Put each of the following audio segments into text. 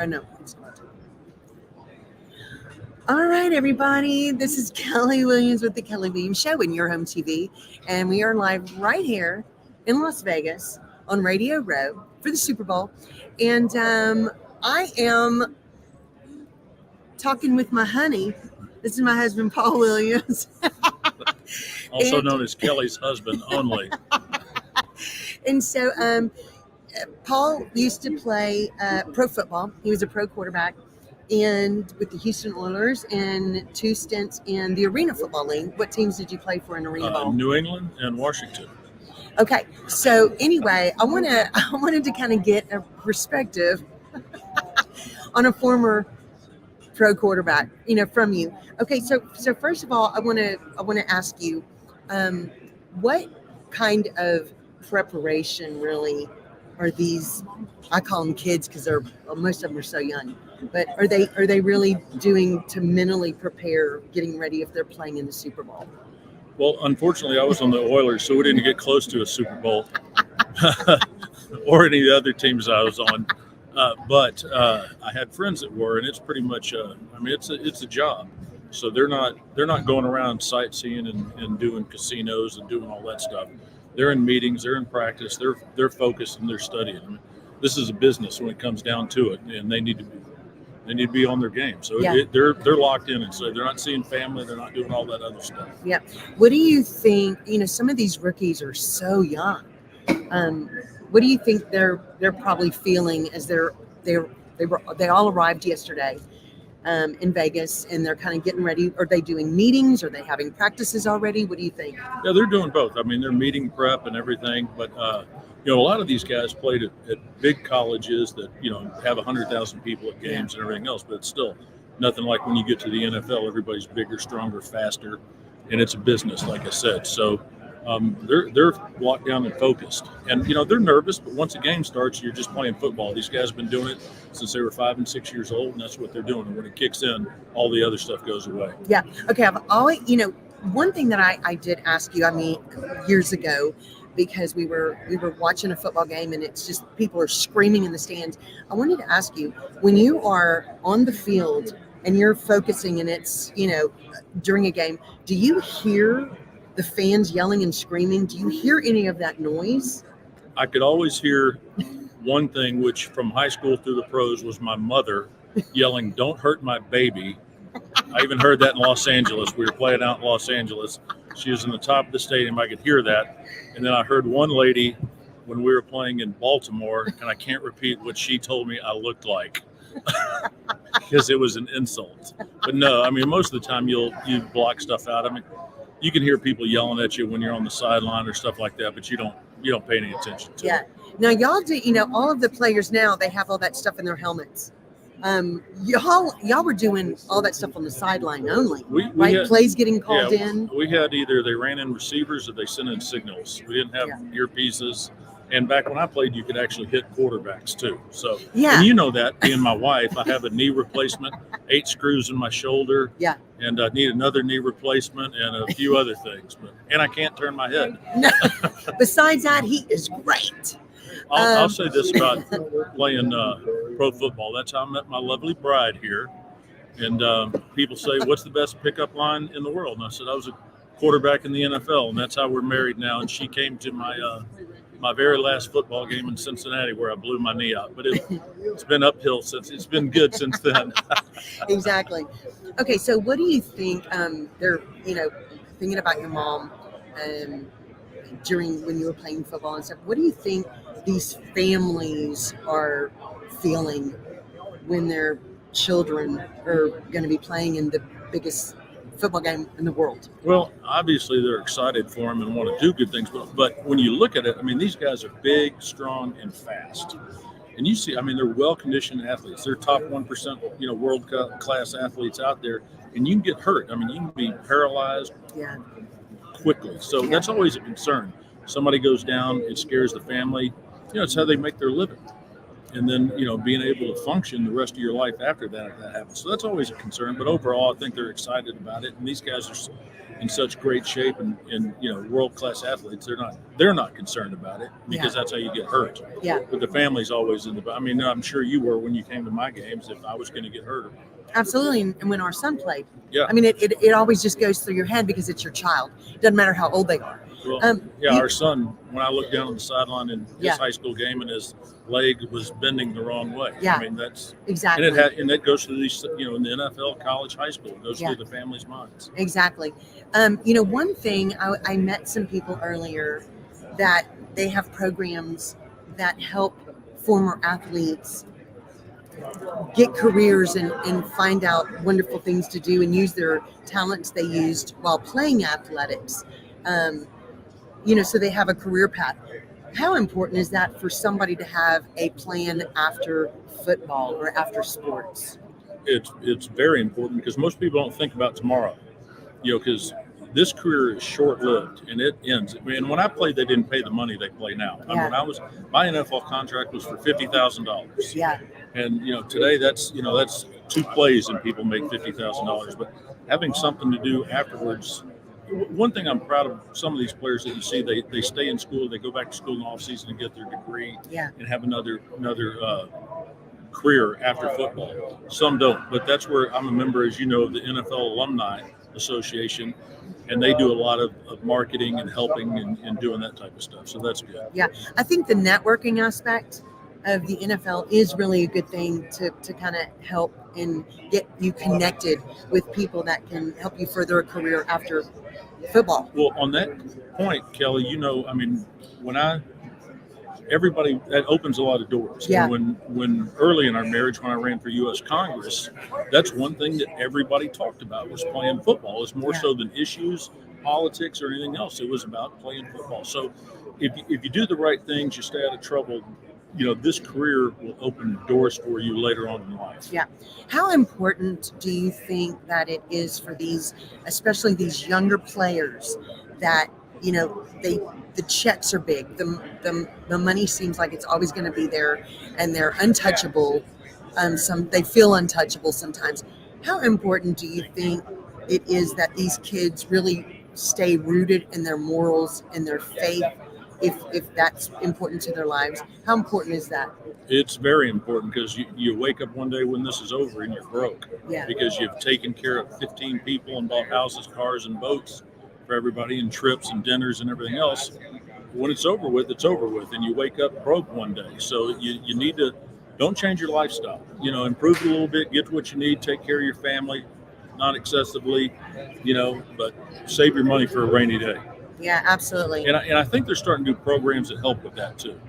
Oh, no, it's not. All right, everybody. This is Kelly Williams with the Kelly Williams Show in your home TV. And we are live right here in Las Vegas on Radio Row for the Super Bowl. And I am talking with my honey. This is my husband, Paul Williams. Also known as Kelly's husband only. And so Paul used to play pro football. He was a pro quarterback and with the Houston Oilers and 2 stints in the Arena Football League. What teams did you play for in Arena Ball? New England and Washington. Okay, so anyway, I wanted to kind of get a perspective on a former pro quarterback, from you. Okay, so first of all, I want to ask you, what kind of preparation really are these? I call them kids because most of them are so young. But are they really doing to mentally prepare, getting ready if they're playing in the Super Bowl? Well, unfortunately, I was on the Oilers, so we didn't get close to a Super Bowl or any of the other teams I was on. But I had friends that were, and it's pretty much. It's a job. So they're not going around sightseeing and doing casinos and doing all that stuff. They're in meetings, they're in practice, they're focused and they're studying. I mean, this is a business when it comes down to it, and they need to be on their game. So yeah. They're locked in, and so they're not seeing family, they're not doing all that other stuff. Yeah. What do you think? Some of these rookies are so young. What do you think they're probably feeling as they all arrived yesterday in Vegas, and they're kind of getting ready? Are they doing meetings? Are they having practices already? What do you think? Yeah, they're doing both. I mean, they're meeting prep and everything, but a lot of these guys played at big colleges that have 100,000 people at games and everything else, but it's still nothing like when you get to the NFL. Everybody's bigger, stronger, faster, and it's a business, like I said. So they're locked down and focused, and they're nervous. But once a game starts, you're just playing football. These guys have been doing it since they were 5 and 6 years old, and that's what they're doing. And when it kicks in, all the other stuff goes away. Yeah. Okay. I've always, one thing that I did ask you, years ago, because we were watching a football game and it's just people are screaming in the stands. I wanted to ask you, when you are on the field and you're focusing and it's during a game, do you hear the fans yelling and screaming? Do you hear any of that noise? I could always hear one thing, which from high school through the pros was my mother yelling, "Don't hurt my baby." I even heard that in Los Angeles. We were playing out in Los Angeles. She was in the top of the stadium. I could hear that. And then I heard one lady when we were playing in Baltimore, and I can't repeat what she told me I looked like because it was an insult. But no, most of the time you block stuff out. You can hear people yelling at you when you're on the sideline or stuff like that, but you don't pay any attention to it. Yeah. Now y'all do, all of the players now, they have all that stuff in their helmets. Y'all were doing all that stuff on the sideline only, right? Had, plays getting called in. We had either they ran in receivers or they sent in signals. We didn't have earpieces. And back when I played, you could actually hit quarterbacks too. So, and that, being my wife, I have a knee replacement, 8 screws in my shoulder. Yeah. And I need another knee replacement and a few other things. And I can't turn my head. No. Besides that, he is great. I'll say this about playing pro football. That's how I met my lovely bride here. And people say, "What's the best pickup line in the world?" And I said, "I was a quarterback in the NFL," and that's how we're married now. And she came to my very last football game in Cincinnati where I blew my knee out. But it's been uphill since. It's been good since then. Exactly. Okay, so what do you think? They're thinking about your mom during when you were playing football and stuff. What do you think these families are feeling when their children are going to be playing in the biggest football game in the world? Well, obviously they're excited for them and want to do good things, but when you look at it, these guys are big, strong, and fast. And you see, they're well-conditioned athletes. They're top 1%, world-class athletes out there, and you can get hurt. You can be paralyzed quickly. So that's always a concern. Somebody goes down, it scares the family. It's how they make their living. and then being able to function the rest of your life after that if that happens. So that's always a concern. But overall, I think they're excited about it, and these guys are in such great shape and world class athletes. They're not concerned about it because that's how you get hurt. Yeah. But the family's always in the. I mean, I'm sure you were when you came to my games if I was going to get hurt. Absolutely, and when our son played, yeah. I mean, it always just goes through your head because it's your child. It doesn't matter how old they are. Well, our son, when I looked down on the sideline in his high school game and his leg was bending the wrong way. Yeah. I mean, that's exactly. And that goes through these, in the NFL, college, high school, it goes through the family's minds. Exactly. One thing, I met some people earlier that they have programs that help former athletes get careers and find out wonderful things to do and use their talents they used while playing athletics. So they have a career path. How important is that for somebody to have a plan after football or after sports? It's very important because most people don't think about tomorrow, because this career is short-lived and it ends. I mean, when I played, they didn't pay the money they play now. Yeah. When my NFL contract was for $50,000. Yeah. And today that's 2 plays and people make $50,000. But having something to do afterwards. One thing I'm proud of some of these players that you see, they stay in school, they go back to school in the off season and get their degree and have another career after football. Some don't, but that's where I'm a member, as you know, of the NFL Alumni Association, and they do a lot of marketing and helping and doing that type of stuff. So that's good. Yeah, I think the networking aspect of the NFL is really a good thing to kind of help and get you connected with people that can help you further a career after football. Well, on that point, Kelly, everybody, that opens a lot of doors. Yeah. And when early in our marriage, when I ran for U.S. Congress, that's one thing that everybody talked about was playing football. It was more so than issues, politics, or anything else. It was about playing football. So if you do the right things, you stay out of trouble, this career will open doors for you later on in life. Yeah. How important do you think that it is for especially these younger players that, the checks are big, the money seems like it's always going to be there and they're untouchable. They feel untouchable sometimes. How important do you think it is that these kids really stay rooted in their morals and their faith? If that's important to their lives, how important is that? It's very important because you wake up one day when this is over and you're broke. Yeah. Because you've taken care of 15 people and bought houses, cars, and boats for everybody and trips and dinners and everything else. When it's over with, and you wake up broke one day. So you need to, don't change your lifestyle. Improve it a little bit, get what you need, take care of your family, not excessively, but save your money for a rainy day. Yeah, absolutely. And I think they're starting to do programs that help with that too.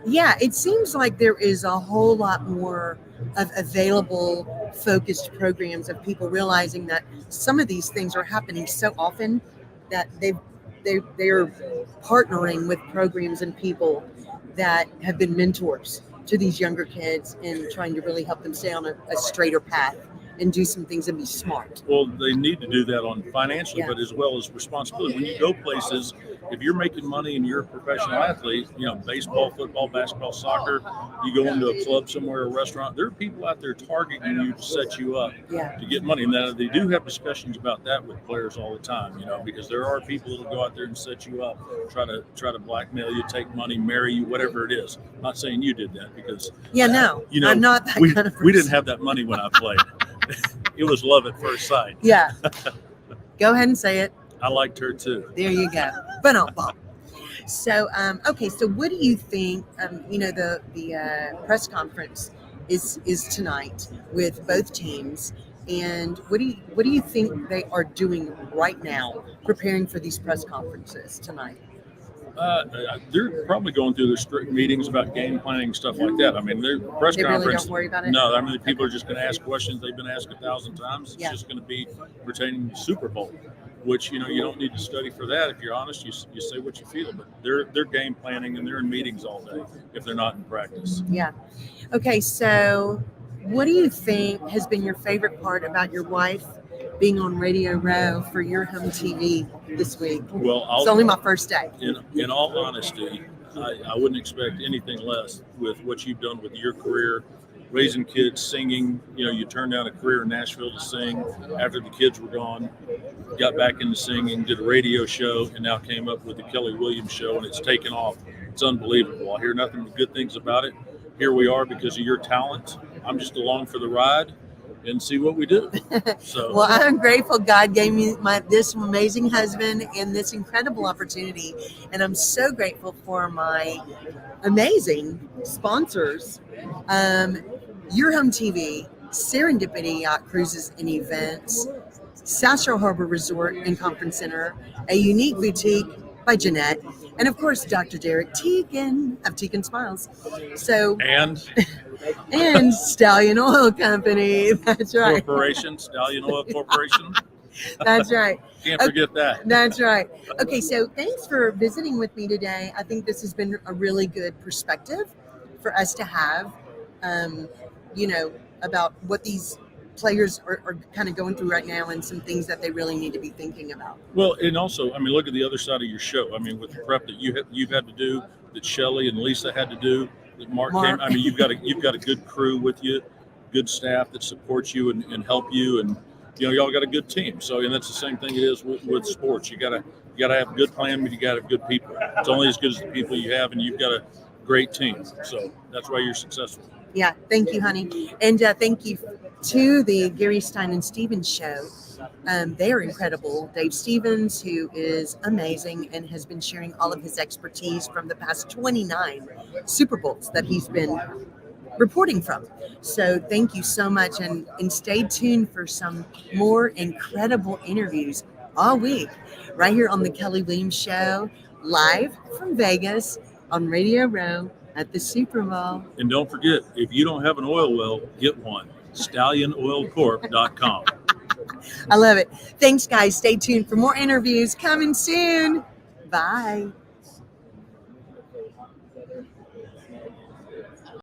Yeah, it seems like there is a whole lot more of available, focused programs of people realizing that some of these things are happening so often that they're partnering with programs and people that have been mentors to these younger kids and trying to really help them stay on a straighter path and do some things and be smart. Well, they need to do that on financially, but as well as responsibility. When you go places, if you're making money and you're a professional athlete, baseball, football, basketball, soccer, you go into a club somewhere, a restaurant, there are people out there targeting you to set you up to get money. And now they do have discussions about that with players all the time, because there are people that will go out there and set you up, try to blackmail you, take money, marry you, whatever it is. I'm not saying you did that because I'm not that kind of person. We didn't have that money when I played. It was love at first sight. Yeah. Go ahead and say it. I liked her too. There you go. But so, so what do you think? The press conference is tonight with both teams, and what do you think they are doing right now, preparing for these press conferences tonight? They're probably going through their strict meetings about game planning, stuff like that. I mean, their press conference. Really don't worry about it? No, I mean, people are just going to ask questions they've been asked 1,000 times. It's just going to be pertaining to Super Bowl, which, you don't need to study for that. If you're honest, you say what you feel. But they're game planning and they're in meetings all day if they're not in practice. Yeah. Okay, so what do you think has been your favorite part about your wife being on Radio Row for your home TV this week? Well, it's only my first day. In all honesty, I wouldn't expect anything less with what you've done with your career, raising kids, singing. You turned down a career in Nashville to sing after the kids were gone, got back into singing, did a radio show, and now came up with the Kelly Williams Show, and it's taken off. It's unbelievable. I hear nothing but good things about it. Here we are because of your talent. I'm just along for the ride and see what we do. So, well, I'm grateful God gave me this amazing husband and this incredible opportunity. And I'm so grateful for my amazing sponsors. Your Home TV, Serendipity Yacht Cruises and Events, South Shore Harbor Resort and Conference Center, a unique boutique by Jeanette, and of course, Dr. Derek Teagan of Teagan Smiles. So and Stallion Oil Company. That's right. Corporation, Stallion Oil Corporation. That's right. Can't forget that. That's right. Okay, so thanks for visiting with me today. I think this has been a really good perspective for us to have, about what these players are kind of going through right now and some things that they really need to be thinking about. Well, and also, look at the other side of your show. With the prep that you've had to do, that Shelley and Lisa had to do, that Mark came. You've got a good crew with you, good staff that supports you and help you, and y'all got a good team. So, and that's the same thing it is with sports. You gotta have a good plan, but you gotta have good people. It's only as good as the people you have, and you've got a great team. So that's why you're successful. Yeah, thank you, honey. And thank you to the Gary Stein and Stevens show. They are incredible. Dave Stevens, who is amazing and has been sharing all of his expertise from the past 29 Super Bowls that he's been reporting from. So thank you so much. And stay tuned for some more incredible interviews all week right here on the Kelly Williams Show, live from Vegas on Radio Row at the Super Bowl. And don't forget, if you don't have an oil well, get one. StallionOilCorp.com. I love it. Thanks, guys. Stay tuned for more interviews coming soon. Bye.